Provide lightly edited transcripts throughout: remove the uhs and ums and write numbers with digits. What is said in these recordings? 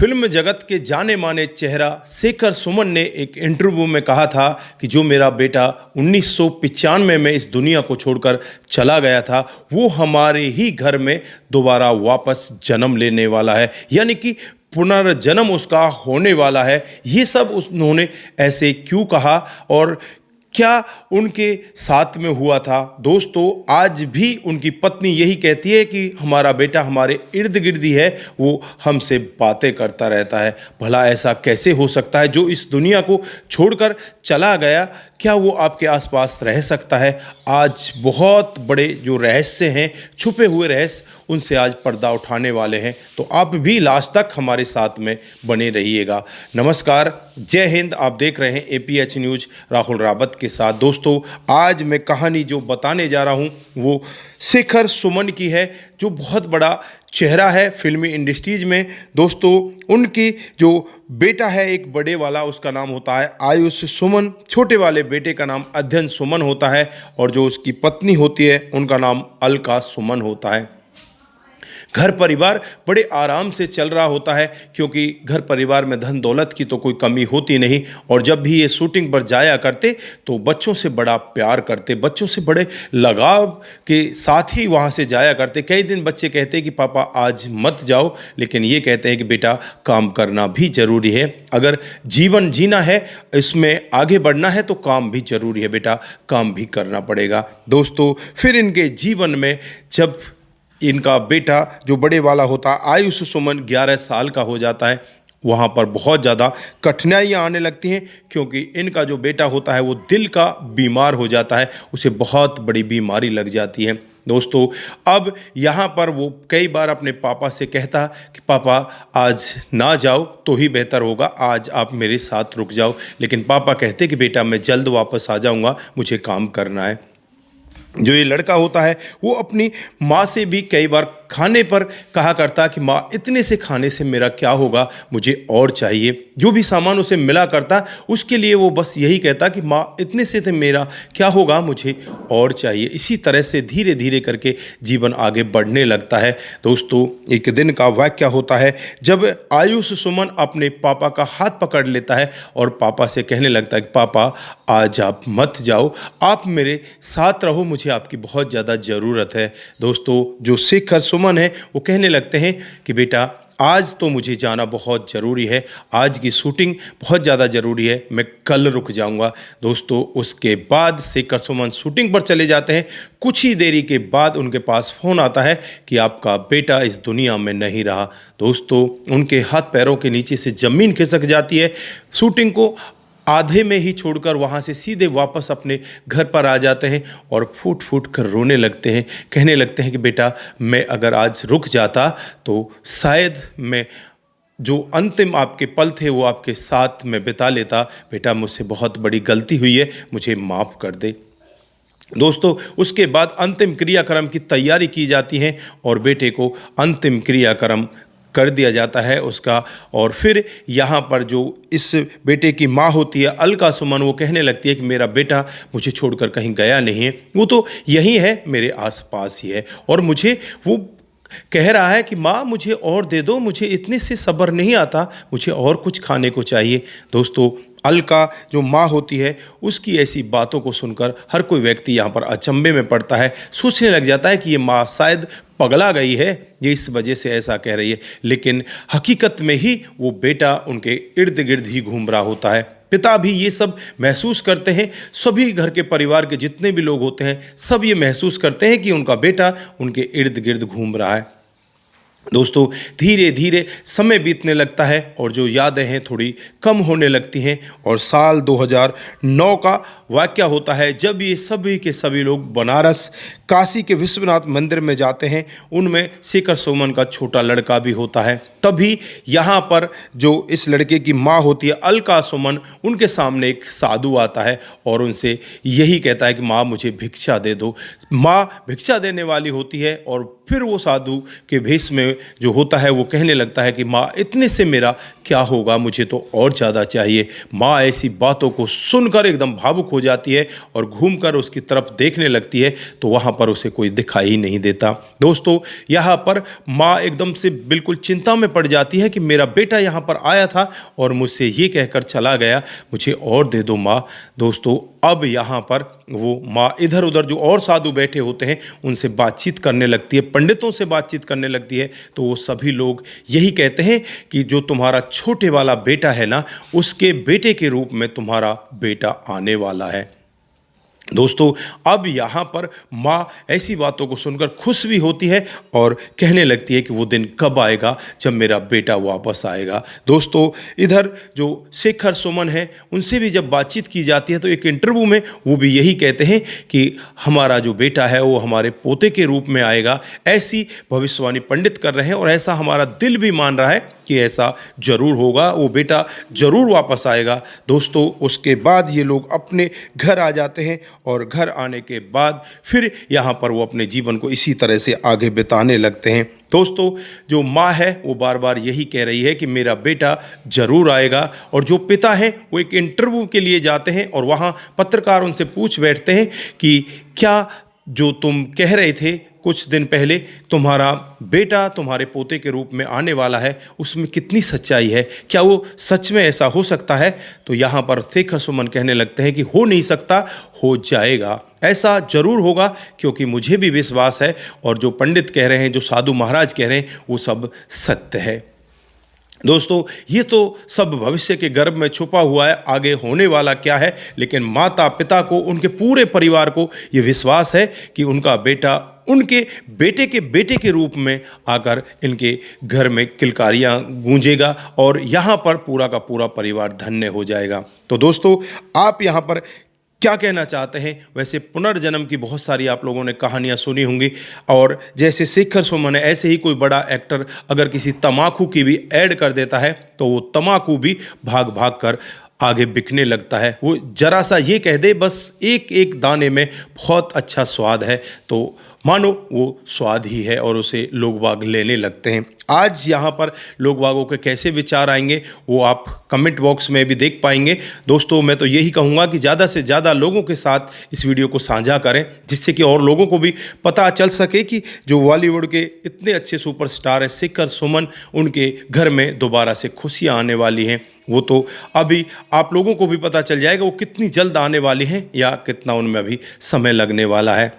Film जगत के जाने माने चेहरा शेखर सुमन ने एक इंटरव्यू में कहा था कि जो मेरा बेटा 1995 में इस दुनिया को छोड़कर चला गया था वो हमारे ही घर में दोबारा वापस जन्म लेने वाला है, यानी कि पुनर्जन्म उसका होने वाला है। ये सब उन्होंने ऐसे क्यों कहा और क्या उनके साथ में हुआ था? दोस्तों, आज भी उनकी पत्नी यही कहती है कि हमारा बेटा हमारे इर्द गिर्द ही है, वो हमसे बातें करता रहता है। भला ऐसा कैसे हो सकता है? जो इस दुनिया को छोड़कर चला गया, क्या वो आपके आसपास रह सकता है? आज बहुत बड़े जो रहस्य हैं, छुपे हुए रहस्य, उनसे आज पर्दा उठाने वाले हैं, तो आप भी लास्ट तक हमारे साथ में बने रहिएगा। नमस्कार, जय हिंद। आप देख रहे हैं APH न्यूज़ राहुल रावत के साथ। दोस्तों, आज मैं कहानी जो बताने जा रहा हूं वो शेखर सुमन की है, जो बहुत बड़ा चेहरा है फिल्मी इंडस्ट्रीज में। दोस्तों, उनकी जो बेटा है एक बड़े वाला, उसका नाम होता है आयुष सुमन, छोटे वाले बेटे का नाम अध्ययन सुमन होता है, और जो उसकी पत्नी होती है उनका नाम अलका सुमन होता है। घर परिवार बड़े आराम से चल रहा होता है, क्योंकि घर परिवार में धन दौलत की तो कोई कमी होती नहीं। और जब भी ये शूटिंग पर जाया करते तो बच्चों से बड़ा प्यार करते, बच्चों से बड़े लगाव के साथ ही वहाँ से जाया करते। कई दिन बच्चे कहते कि पापा आज मत जाओ, लेकिन ये कहते हैं कि बेटा काम करना भी ज़रूरी है। अगर जीवन जीना है, इसमें आगे बढ़ना है, तो काम भी ज़रूरी है बेटा, काम भी करना पड़ेगा। दोस्तों, फिर इनके जीवन में जब इनका बेटा जो बड़े वाला होता है आयुष सुमन 11 साल का हो जाता है, वहाँ पर बहुत ज़्यादा कठिनाइयाँ आने लगती हैं, क्योंकि इनका जो बेटा होता है वो दिल का बीमार हो जाता है, उसे बहुत बड़ी बीमारी लग जाती है। दोस्तों, अब यहाँ पर वो कई बार अपने पापा से कहता कि पापा आज ना जाओ तो ही बेहतर होगा, आज आप मेरे साथ रुक जाओ। लेकिन पापा कहते कि बेटा मैं जल्द वापस आ जाऊँगा, मुझे काम करना है। जो ये लड़का होता है वो अपनी माँ से भी कई बार खाने पर कहा करता कि माँ इतने से खाने से मेरा क्या होगा, मुझे और चाहिए। जो भी सामान उसे मिला करता उसके लिए वो बस यही कहता कि माँ इतने से मेरा क्या होगा, मुझे और चाहिए। इसी तरह से धीरे धीरे करके जीवन आगे बढ़ने लगता है। दोस्तों, एक दिन का वाक़या होता है जब आयुष सुमन अपने पापा का हाथ पकड़ लेता है और पापा से कहने लगता है कि पापा आज आप मत जाओ, आप मेरे साथ रहो, मुझे आपकी बहुत ज़्यादा ज़रूरत है। दोस्तों, जो शेखर सुमन है वो कहने लगते हैं कि बेटा आज तो मुझे जाना बहुत ज़रूरी है, आज की शूटिंग बहुत ज़्यादा ज़रूरी है, मैं कल रुक जाऊंगा। दोस्तों, उसके बाद शेखर सुमन शूटिंग पर चले जाते हैं। कुछ ही देरी के बाद उनके पास फ़ोन आता है कि आपका बेटा इस दुनिया में नहीं रहा। दोस्तों, उनके हाथ पैरों के नीचे से ज़मीन खिसक जाती है। शूटिंग को आधे में ही छोड़कर वहाँ से सीधे वापस अपने घर पर आ जाते हैं और फूट फूट कर रोने लगते हैं। कहने लगते हैं कि बेटा मैं अगर आज रुक जाता तो शायद मैं जो अंतिम आपके पल थे वो आपके साथ में बिता लेता। बेटा मुझसे बहुत बड़ी गलती हुई है, मुझे माफ़ कर दे। दोस्तों, उसके बाद अंतिम क्रियाक्रम की तैयारी की जाती है और बेटे को अंतिम क्रियाक्रम कर दिया जाता है उसका। और फिर यहाँ पर जो इस बेटे की माँ होती है अलका सुमन, वो कहने लगती है कि मेरा बेटा मुझे छोड़कर कहीं गया नहीं है, वो तो यही है, मेरे आसपास ही है, और मुझे वो कह रहा है कि माँ मुझे और दे दो, मुझे इतने से सब्र नहीं आता, मुझे और कुछ खाने को चाहिए। दोस्तों, अलका जो माँ होती है उसकी ऐसी बातों को सुनकर हर कोई व्यक्ति यहाँ पर अचंभे में पड़ता है, सोचने लग जाता है कि ये माँ शायद पगला गई है, ये इस वजह से ऐसा कह रही है। लेकिन हकीकत में ही वो बेटा उनके इर्द गिर्द ही घूम रहा होता है। पिता भी ये सब महसूस करते हैं, सभी घर के परिवार के जितने भी लोग होते हैं सब ये महसूस करते हैं कि उनका बेटा उनके इर्द गिर्द घूम रहा है। दोस्तों, धीरे धीरे समय बीतने लगता है और जो यादें हैं थोड़ी कम होने लगती हैं, और साल 2009 का वाक़या होता है जब ये सभी के सभी लोग बनारस काशी के विश्वनाथ मंदिर में जाते हैं। उनमें शेखर सुमन का छोटा लड़का भी होता है। तभी यहाँ पर जो इस लड़के की माँ होती है अलका सुमन, उनके सामने एक साधु आता है और उनसे यही कहता है कि माँ मुझे भिक्षा दे दो। माँ भिक्षा देने वाली होती है और फिर वो साधु के भेष में जो होता है वो कहने लगता है कि माँ इतने से मेरा क्या होगा, मुझे तो और ज़्यादा चाहिए। माँ ऐसी बातों को सुनकर एकदम भावुक हो जाती है और घूमकर उसकी तरफ देखने लगती है तो वहाँ पर उसे कोई दिखाई ही नहीं देता। दोस्तों, यहाँ पर माँ एकदम से बिल्कुल चिंता में पड़ जाती है कि मेरा बेटा यहाँ पर आया था और मुझसे ये कहकर चला गया, मुझे और दे दो माँ। दोस्तों, अब यहाँ पर वो माँ इधर उधर जो और साधु बैठे होते हैं उनसे बातचीत करने लगती है, पंडितों से बातचीत करने लगती है। तो वो सभी लोग यही कहते हैं कि जो तुम्हारा छोटे वाला बेटा है ना, उसके बेटे के रूप में तुम्हारा बेटा आने वाला है। दोस्तों, अब यहाँ पर माँ ऐसी बातों को सुनकर खुश भी होती है और कहने लगती है कि वो दिन कब आएगा जब मेरा बेटा वापस आएगा। दोस्तों, इधर जो शेखर सुमन है उनसे भी जब बातचीत की जाती है तो एक इंटरव्यू में वो भी यही कहते हैं कि हमारा जो बेटा है वो हमारे पोते के रूप में आएगा। ऐसी भविष्यवाणी पंडित कर रहे हैं और ऐसा हमारा दिल भी मान रहा है कि ऐसा जरूर होगा, वो बेटा जरूर वापस आएगा। दोस्तों, उसके बाद ये लोग अपने घर आ जाते हैं और घर आने के बाद फिर यहाँ पर वो अपने जीवन को इसी तरह से आगे बिताने लगते हैं। दोस्तों, जो माँ है वो बार बार यही कह रही है कि मेरा बेटा जरूर आएगा। और जो पिता हैं वो एक इंटरव्यू के लिए जाते हैं और वहाँ पत्रकार उनसे पूछ बैठते हैं कि क्या जो तुम कह रहे थे कुछ दिन पहले तुम्हारा बेटा तुम्हारे पोते के रूप में आने वाला है, उसमें कितनी सच्चाई है, क्या वो सच में ऐसा हो सकता है? तो यहाँ पर शेखर सुमन कहने लगते हैं कि हो नहीं सकता, हो जाएगा, ऐसा जरूर होगा, क्योंकि मुझे भी विश्वास है और जो पंडित कह रहे हैं, जो साधु महाराज कह रहे हैं, वो सब सत्य है। दोस्तों, ये तो सब भविष्य के गर्भ में छुपा हुआ है, आगे होने वाला क्या है, लेकिन माता पिता को, उनके पूरे परिवार को ये विश्वास है कि उनका बेटा उनके बेटे के बेटे के रूप में आकर इनके घर में किलकारियाँ गूंजेगा और यहाँ पर पूरा का पूरा परिवार धन्य हो जाएगा। तो दोस्तों, आप यहाँ पर क्या कहना चाहते हैं? वैसे पुनर्जन्म की बहुत सारी आप लोगों ने कहानियां सुनी होंगी और जैसे शेखर सुमन है, ऐसे ही कोई बड़ा एक्टर अगर किसी तम्बाकू की भी ऐड कर देता है तो वो तम्बाकू भी भाग भाग कर आगे बिकने लगता है। वो जरा सा ये कह दे बस एक एक दाने में बहुत अच्छा स्वाद है, तो मानो वो स्वाद ही है और उसे लोग बाग लेने लगते हैं। आज यहाँ पर लोग बागों के कैसे विचार आएंगे वो आप कमेंट बॉक्स में भी देख पाएंगे। दोस्तों, मैं तो यही कहूँगा कि ज़्यादा से ज़्यादा लोगों के साथ इस वीडियो को साझा करें, जिससे कि और लोगों को भी पता चल सके कि जो बॉलीवुड के इतने अच्छे सुपरस्टार हैं शेखर सुमन, उनके घर में दोबारा से खुशियाँ आने वाली हैं। वो तो अभी आप लोगों को भी पता चल जाएगा वो कितनी जल्द आने वाली हैं या कितना उनमें अभी समय लगने वाला है।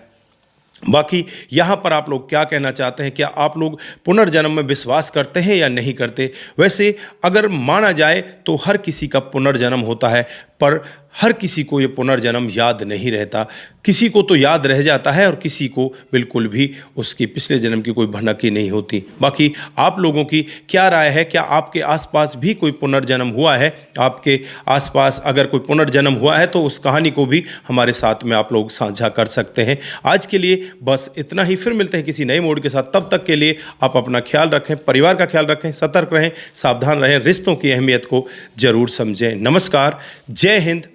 बाकी यहाँ पर आप लोग क्या कहना चाहते हैं? क्या आप लोग पुनर्जन्म में विश्वास करते हैं या नहीं करते? वैसे अगर माना जाए तो हर किसी का पुनर्जन्म होता है, पर हर किसी को ये पुनर्जन्म याद नहीं रहता। किसी को तो याद रह जाता है और किसी को बिल्कुल भी उसकी पिछले जन्म की कोई भनक ही नहीं होती। बाकी आप लोगों की क्या राय है? क्या आपके आसपास भी कोई पुनर्जन्म हुआ है? आपके आसपास अगर कोई पुनर्जन्म हुआ है तो उस कहानी को भी हमारे साथ में आप लोग साझा कर सकते हैं। आज के लिए बस इतना ही, फिर मिलते हैं किसी नए मोड के साथ। तब तक के लिए आप अपना ख्याल रखें, परिवार का ख्याल रखें, सतर्क रहें, सावधान रहें, रिश्तों की अहमियत को जरूर समझें। नमस्कार, जय हिंद,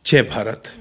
जय भारत।